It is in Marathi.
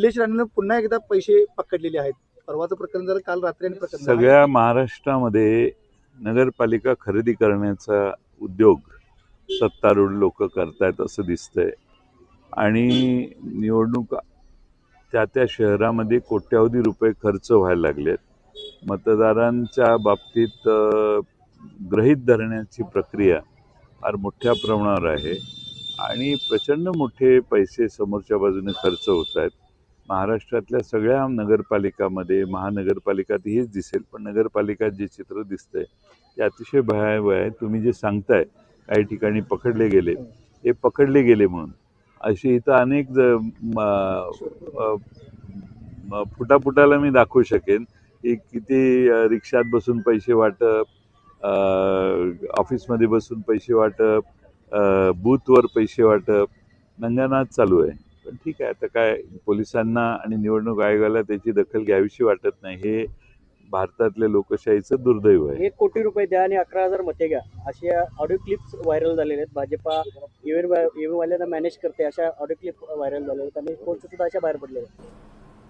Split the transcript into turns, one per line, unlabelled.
निलेश राणेनं पुन्हा एकदा पैसे पकडलेले आहेत. परवाचं प्रकरण झालं, काल रात्री आणि प्रकरण झालं.
सगळ्या महाराष्ट्रामध्ये नगरपालिका खरेदी करण्याचा उद्योग सत्तारूढ लोक करतायत असं दिसतंय आणि निवडणूक त्या शहरामध्ये कोट्यावधी रुपये खर्च व्हायला लागलेत. मतदारांच्या बाबतीत गृहीत धरण्याची प्रक्रिया फार मोठ्या प्रमाणावर आहे आणि प्रचंड मोठे पैसे समोरच्या बाजूने खर्च होत आहेत. महाराष्ट्रातल्या सगळ्या नगरपालिकामध्ये, महानगरपालिकात हेच दिसेल, पण नगरपालिकात जे चित्र दिसतंय ते अतिशय भयावह आहे. तुम्ही जे सांगताय काही ठिकाणी पकडले गेले, हे पकडले गेले म्हणून अशी इथं अनेक फुटाफुटाला मी दाखवू शकेन की किती रिक्षात बसून पैसे वाटप, ऑफिसमध्ये बसून पैसे वाटप, बूथवर पैसे वाटप, नंगानाच चालू आहे. पण ठीक आहे, आता काय पोलिसांना आणि निवडणूक आयोगाला त्याची दखल घ्यावीशी वाटत नाही. हे भारतातल्या लोकशाहीचं दुर्दैव आहे.
1 कोटी रुपये द्या आणि 11,000 मते घ्या, असे ऑडिओ क्लिप्स व्हायरल झालेले आहेत. भाजपा ईव्हीएम वाल्यांना मॅनेज करते, अशा ऑडिओ क्लिप व्हायरल झालेल्या आहेत आणि कोर्ट सुद्धा अशा बाहेर पडलेल्या आहेत.